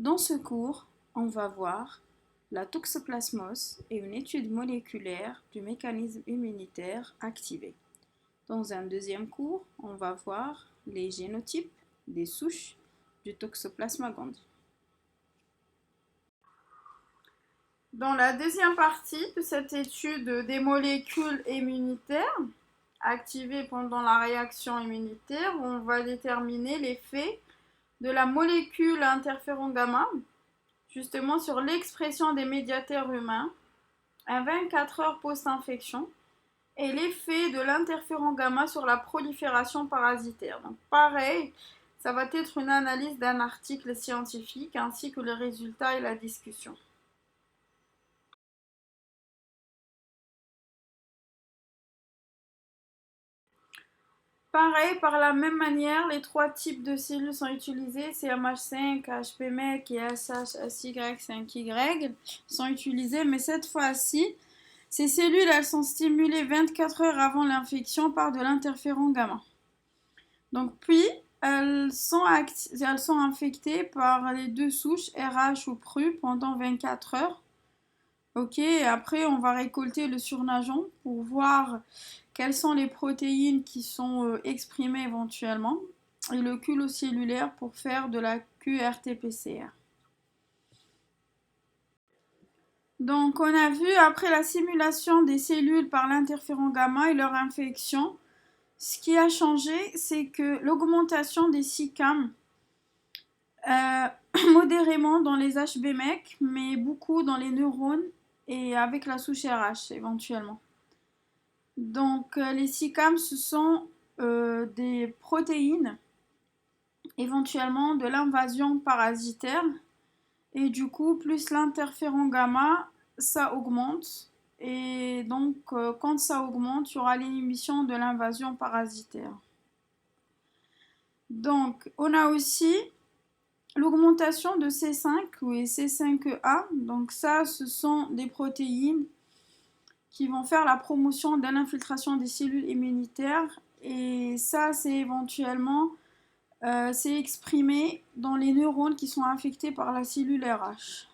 Dans ce cours, on va voir la toxoplasmose et une étude moléculaire du mécanisme immunitaire activé. Dans un deuxième cours, on va voir les génotypes des souches du Toxoplasma gondii. Dans la deuxième partie de cette étude des molécules immunitaires activées pendant la réaction immunitaire, on va déterminer l'effet de la molécule interféron gamma justement sur l'expression des médiateurs humains à 24 heures post-infection et l'effet de l'interféron gamma sur la prolifération parasitaire. Donc pareil, ça va être une analyse d'un article scientifique ainsi que les résultats et la discussion. Pareil, par la même manière, les trois types de cellules sont utilisés, CMH5, HPMEC et SHSY5Y sont utilisés, mais cette fois-ci, ces cellules, elles sont stimulées 24 heures avant l'infection par de l'interféron gamma. Donc puis, elles sont infectées par les deux souches RH ou PRU pendant 24 heures. Ok, et après on va récolter le surnageant pour voir quelles sont les protéines qui sont exprimées éventuellement et le culocellulaire pour faire de la QRT-PCR. Donc on a vu après la simulation des cellules par l'interféron gamma et leur infection, ce qui a changé, c'est que l'augmentation des SICAM modérément dans les HBMEC, mais beaucoup dans les neurones et avec la souche RH éventuellement. Donc les SICAM, ce sont des protéines éventuellement de l'invasion parasitaire et du coup plus l'interféron gamma ça augmente et donc quand ça augmente il y aura l'inhibition de l'invasion parasitaire. Donc on a aussi l'augmentation de C5 et C5a, donc ça ce sont des protéines qui vont faire la promotion de l'infiltration des cellules immunitaires et ça c'est éventuellement c'est exprimé dans les neurones qui sont infectés par la cellule RH.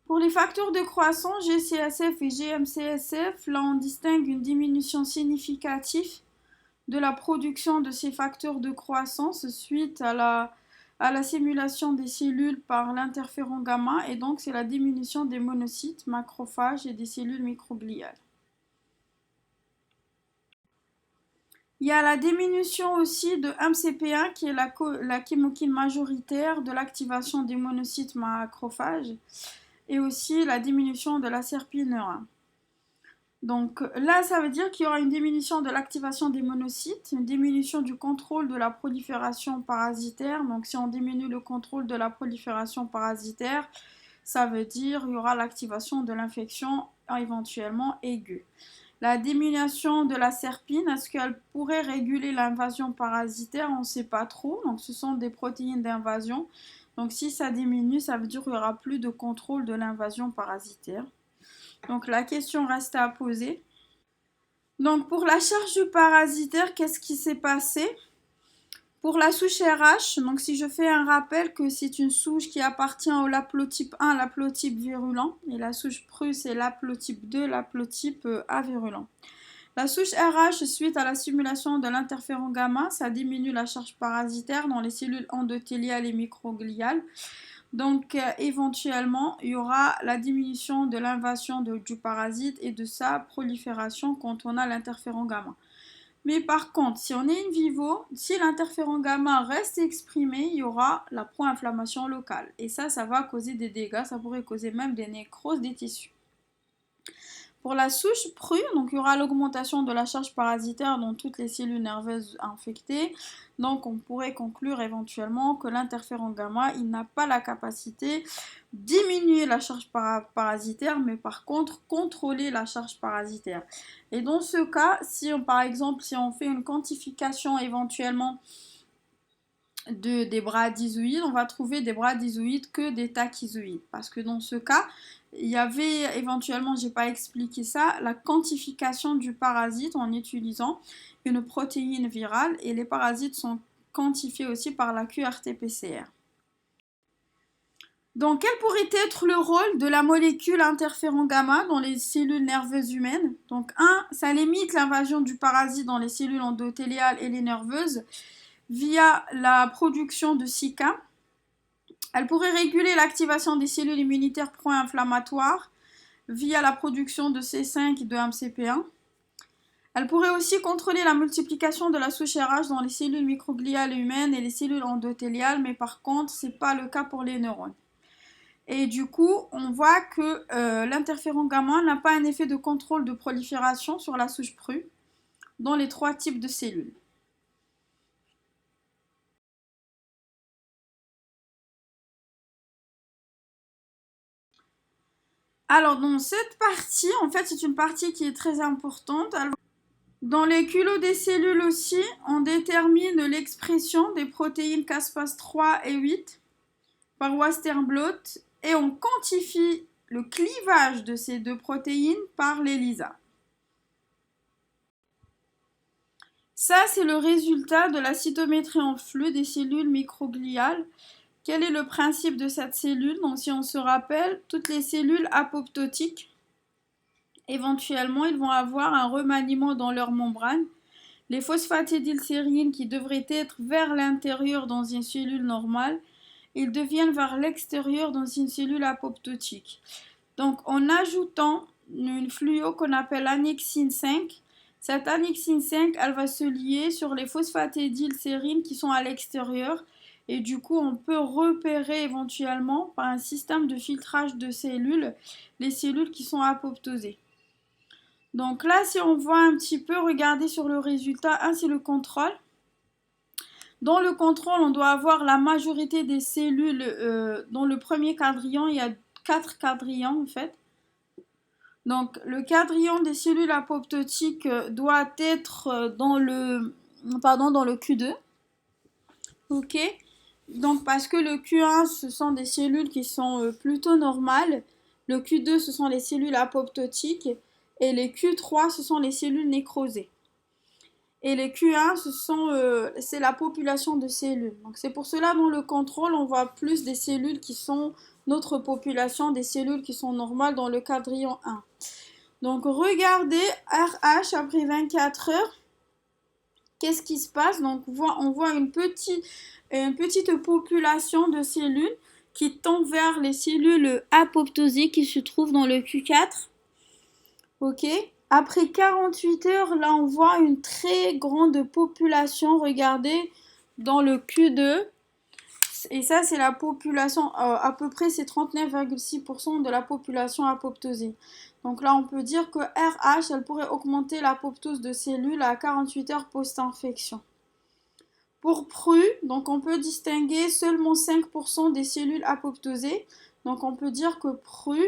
Pour les facteurs de croissance GCSF et GMCSF, là on distingue une diminution significative de la production de ces facteurs de croissance suite à la simulation des cellules par l'interféron gamma et donc c'est la diminution des monocytes, macrophages et des cellules microgliales. Il y a la diminution aussi de MCP1 qui est la chymokine majoritaire de l'activation des monocytes macrophages et aussi la diminution de la serpine 1. Donc là, ça veut dire qu'il y aura une diminution de l'activation des monocytes, une diminution du contrôle de la prolifération parasitaire. Donc si on diminue le contrôle de la prolifération parasitaire, ça veut dire qu'il y aura l'activation de l'infection éventuellement aiguë. La diminution de la serpine, est-ce qu'elle pourrait réguler l'invasion parasitaire? On ne sait pas trop. Donc ce sont des protéines d'invasion. Donc si ça diminue, ça veut dire qu'il n'y aura plus de contrôle de l'invasion parasitaire. Donc la question reste à poser. Donc pour la charge du parasitaire, qu'est-ce qui s'est passé? Pour la souche RH, donc si je fais un rappel que c'est une souche qui appartient au l'haplotype 1, l'haplotype virulent, et la souche PRU c'est l'haplotype 2, l'haplotype avirulent. La souche RH, suite à la stimulation de l'interféron gamma, ça diminue la charge parasitaire dans les cellules endothéliales et microgliales. Donc éventuellement, il y aura la diminution de l'invasion du parasite et de sa prolifération quand on a l'interféron gamma. Mais par contre, si on est in vivo, si l'interféron gamma reste exprimé, il y aura la pro-inflammation locale. Et ça va causer des dégâts, ça pourrait causer même des nécroses des tissus. Pour la souche PRU, donc il y aura l'augmentation de la charge parasitaire dans toutes les cellules nerveuses infectées. Donc on pourrait conclure éventuellement que l'interféron gamma, il n'a pas la capacité de diminuer la charge parasitaire, mais par contre contrôler la charge parasitaire. Et dans ce cas, par exemple, si on fait une quantification éventuellement des bradizoïdes, on va trouver des bradizoïdes que des tachyzoïdes. Parce que dans ce cas, il y avait éventuellement, j'ai pas expliqué ça, la quantification du parasite en utilisant une protéine virale et les parasites sont quantifiées aussi par la QRT-PCR. Donc, quel pourrait être le rôle de la molécule interféron gamma dans les cellules nerveuses humaines? Donc, 1. Ça limite l'invasion du parasite dans les cellules endothéliales et les nerveuses via la production de SICA. Elle pourrait réguler l'activation des cellules immunitaires pro-inflammatoires via la production de C5 et de MCP1. Elle pourrait aussi contrôler la multiplication de la souche RH dans les cellules microgliales humaines et les cellules endothéliales, mais par contre, ce n'est pas le cas pour les neurones. Et du coup, on voit que l'interféron gamma n'a pas un effet de contrôle de prolifération sur la souche PRU dans les 3 types de cellules. Alors, dans cette partie, en fait, c'est une partie qui est très importante. Alors, dans les culots des cellules aussi, on détermine l'expression des protéines caspase-3 et 8 par Western blot et on quantifie le clivage de ces 2 protéines par l'ELISA. Ça, c'est le résultat de la cytométrie en flux des cellules microgliales. Quel est le principe de cette cellule? Donc, si on se rappelle, toutes les cellules apoptotiques, éventuellement, ils vont avoir un remaniement dans leur membrane. Les phosphatidylsérines qui devraient être vers l'intérieur dans une cellule normale, ils deviennent vers l'extérieur dans une cellule apoptotique. Donc, en ajoutant une fluo qu'on appelle annexine 5, cette annexine 5, elle va se lier sur les phosphatidylsérines qui sont à l'extérieur. Et du coup, on peut repérer éventuellement par un système de filtrage de cellules, les cellules qui sont apoptosées. Donc là, si on voit un petit peu, regardez sur le résultat, c'est le contrôle. Dans le contrôle, on doit avoir la majorité des cellules. Dans le premier quadrillon, il y a 4 quadrillons en fait. Donc le quadrillon des cellules apoptotiques doit être dans le Q2. Ok. Donc parce que le Q1, ce sont des cellules qui sont plutôt normales. Le Q2, ce sont les cellules apoptotiques. Et les Q3, ce sont les cellules nécrosées. Et les Q1, c'est la population de cellules. Donc c'est pour cela dans le contrôle, on voit plus des cellules qui sont notre population, des cellules qui sont normales dans le quadrillon 1. Donc regardez RH après 24 heures. Qu'est-ce qui se passe? Donc on voit une petite population de cellules qui tend vers les cellules apoptosées qui se trouvent dans le Q4. Ok. Après 48 heures, là, on voit une très grande population, regardez, dans le Q2. Et ça, c'est la population, à peu près, c'est 39,6% de la population apoptosée. Donc là, on peut dire que RH, elle pourrait augmenter l'apoptose de cellules à 48 heures post-infection. Pour PRU, donc on peut distinguer seulement 5% des cellules apoptosées. Donc on peut dire que PRU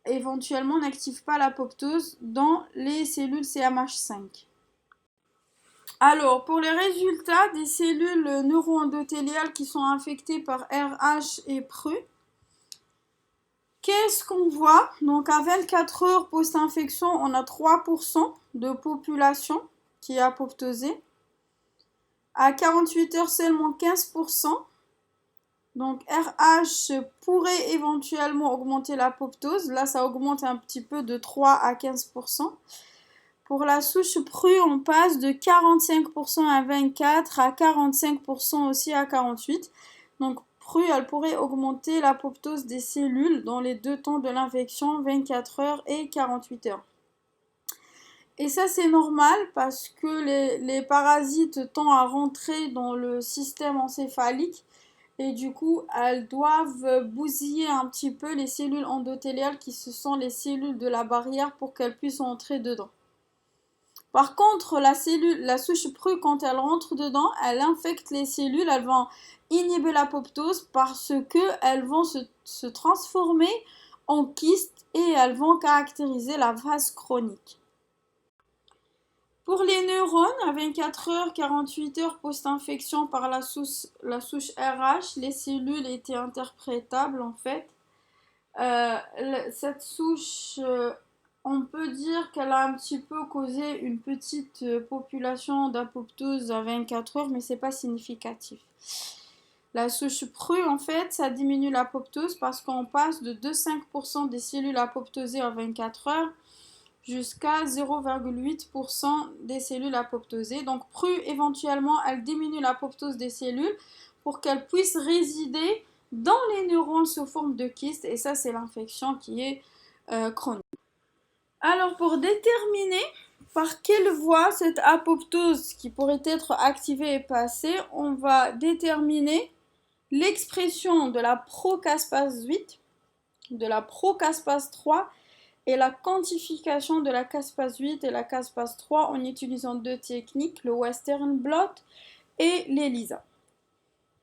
éventuellement n'active pas l'apoptose dans les cellules CMH5. Alors, pour les résultats des cellules neuro-endothéliales qui sont infectées par RH et PRU, qu'est-ce qu'on voit? Donc, à 24 heures post-infection, on a 3% de population qui est apoptosée. À 48 heures, seulement 15%. Donc RH pourrait éventuellement augmenter l'apoptose. Là, ça augmente un petit peu de 3 à 15%. Pour la souche PRU, on passe de 45% à 24 à 45% aussi à 48. Donc PRU, elle pourrait augmenter l'apoptose des cellules dans les 2 temps de l'infection, 24 heures et 48 heures. Et ça, c'est normal parce que les parasites tendent à rentrer dans le système encéphalique. Et du coup, elles doivent bousiller un petit peu les cellules endothéliales qui sont les cellules de la barrière pour qu'elles puissent entrer dedans. Par contre, la souche PRU, quand elle rentre dedans, elle infecte les cellules, elles vont inhiber l'apoptose parce qu'elles vont se transformer en kystes et elles vont caractériser la phase chronique. Pour les neurones, à 24 heures, 48 heures post-infection par la souche RH, les cellules étaient interprétables en fait. Cette souche On peut dire qu'elle a un petit peu causé une petite population d'apoptose à 24 heures, mais c'est pas significatif. La souche PRU, en fait, ça diminue l'apoptose parce qu'on passe de 2,5% des cellules apoptosées en 24 heures jusqu'à 0,8% des cellules apoptosées. Donc PRU, éventuellement, elle diminue l'apoptose des cellules pour qu'elles puissent résider dans les neurones sous forme de kyste, et ça, c'est l'infection qui est chronique. Alors, pour déterminer par quelle voie cette apoptose qui pourrait être activée est passée, on va déterminer l'expression de la procaspase 8, de la procaspase 3 et la quantification de la caspase 8 et la caspase 3 en utilisant deux techniques, le Western blot et l'ELISA.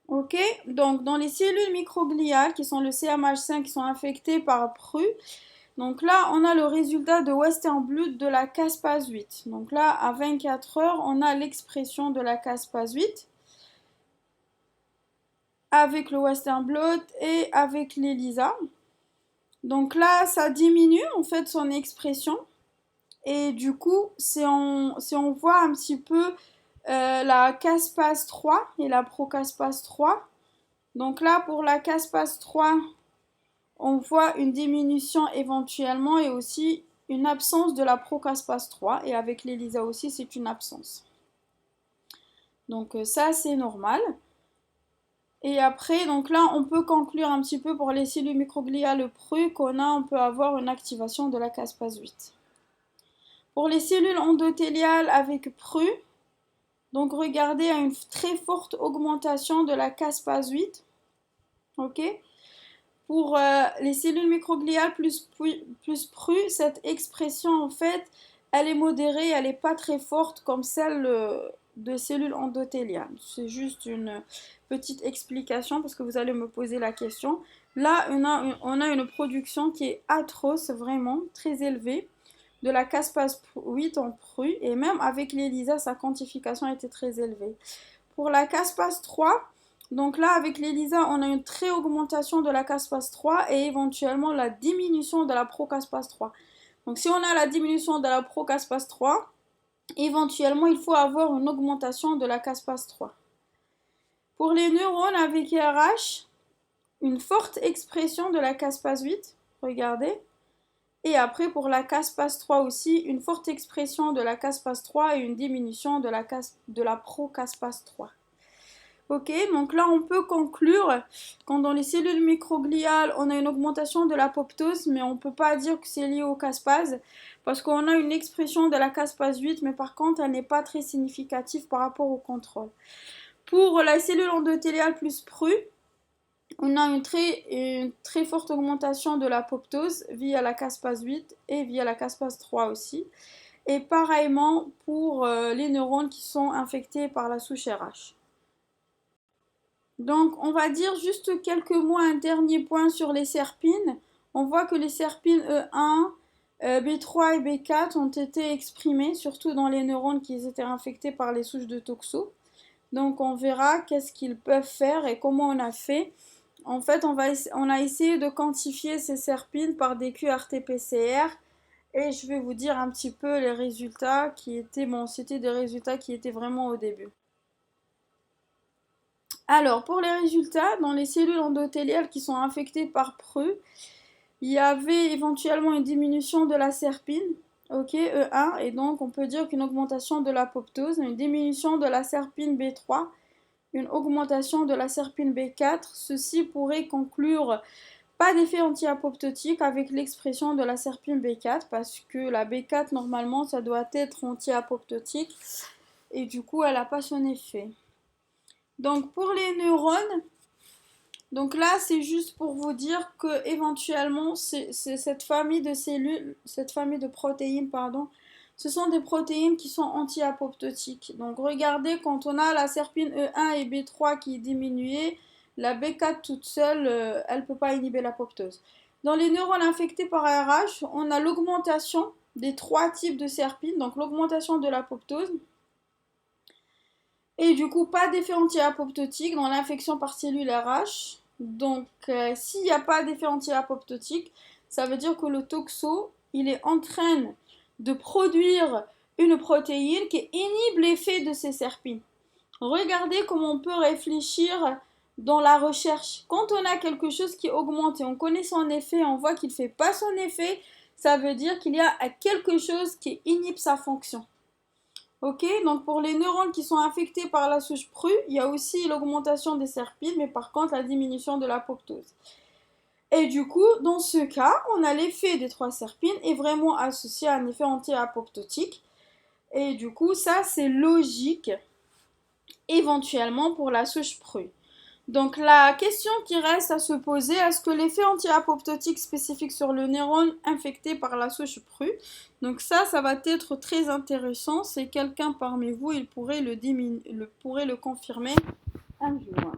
Ok, donc dans les cellules microgliales qui sont le CMH5 qui sont infectées par PRU, donc là on a le résultat de Western blot de la caspase 8. Donc là à 24 heures on a l'expression de la caspase 8 avec le Western blot et avec l'ELISA. Donc là ça diminue en fait son expression. Et du coup, si on voit un petit peu la caspase 3 et la procaspase 3, donc là pour la caspase 3, on voit une diminution éventuellement et aussi une absence de la procaspase 3. Et avec l'ELISA aussi, c'est une absence. Donc ça, c'est normal. Et après, donc là, on peut conclure un petit peu pour les cellules microgliales PRU on peut avoir une activation de la caspase 8. Pour les cellules endothéliales avec PRU, donc regardez à une très forte augmentation de la caspase 8. Ok. Pour les cellules microgliales plus PRU, cette expression en fait, elle est modérée, elle n'est pas très forte comme celle de cellules endothéliales. C'est juste une petite explication parce que vous allez me poser la question. Là, on a une production qui est atroce, vraiment très élevée, de la caspase 8 en PRU, et même avec l'ELISA, sa quantification était très élevée. Pour la caspase 3, donc là avec l'ELISA, on a une très augmentation de la caspase 3 et éventuellement la diminution de la procaspase 3. Donc si on a la diminution de la procaspase 3, éventuellement il faut avoir une augmentation de la caspase 3. Pour les neurones avec RH, une forte expression de la caspase 8, regardez. Et après, pour la caspase 3 aussi, une forte expression de la caspase 3 et une diminution de la procaspase 3. Ok, donc là, on peut conclure quand dans les cellules microgliales, on a une augmentation de l'apoptose, mais on ne peut pas dire que c'est lié au caspase, parce qu'on a une expression de la caspase 8, mais par contre, elle n'est pas très significative par rapport au contrôle. Pour la cellule endothéliale plus PRU, on a une très forte augmentation de l'apoptose via la caspase 8 et via la caspase 3 aussi. Et pareillement pour les neurones qui sont infectés par la souche RH. Donc on va dire juste quelques mots, un dernier point sur les serpines. On voit que les serpines E1, B3 et B4 ont été exprimées, surtout dans les neurones qui étaient infectés par les souches de toxo. Donc on verra qu'est-ce qu'ils peuvent faire et comment on a fait. En fait, on a essayé de quantifier ces serpines par des QRT-PCR et je vais vous dire un petit peu les résultats qui étaient, bon, c'était des résultats qui étaient vraiment au début. Alors, pour les résultats, dans les cellules endothéliales qui sont infectées par PRU, il y avait éventuellement une diminution de la serpine, ok, E1, et donc on peut dire qu'une augmentation de l'apoptose, une diminution de la serpine B3, une augmentation de la serpine B4. Ceci pourrait conclure pas d'effet anti-apoptotique avec l'expression de la serpine B4 parce que la B4 normalement ça doit être anti-apoptotique et du coup elle n'a pas son effet. Donc pour les neurones, donc là c'est juste pour vous dire que éventuellement c'est cette famille de cellules, cette famille de protéines pardon, ce sont des protéines qui sont anti-apoptotiques. Donc regardez quand on a la serpine E1 et B3 qui est diminuée, la B4 toute seule, elle ne peut pas inhiber l'apoptose. Dans les neurones infectés par ARH, on a l'augmentation des trois types de serpines, donc l'augmentation de l'apoptose. Et du coup, pas d'effet anti-apoptotique dans l'infection par cellule RH. Donc, s'il n'y a pas d'effet anti-apoptotique, ça veut dire que le toxo, il est en train de produire une protéine qui inhibe l'effet de ces serpines. Regardez comment on peut réfléchir dans la recherche. Quand on a quelque chose qui augmente et on connaît son effet, on voit qu'il ne fait pas son effet, ça veut dire qu'il y a quelque chose qui inhibe sa fonction. Ok, donc pour les neurones qui sont affectés par la souche PRU, il y a aussi l'augmentation des serpines, mais par contre la diminution de l'apoptose. Et du coup, dans ce cas, on a l'effet des 3 serpines est vraiment associé à un effet anti-apoptotique. Et du coup, ça c'est logique, éventuellement pour la souche PRU. Donc la question qui reste à se poser, est-ce que l'effet anti-apoptotique spécifique sur le neurone infecté par la souche PRU, donc ça va être très intéressant, c'est quelqu'un parmi vous, il pourrait le confirmer un jour.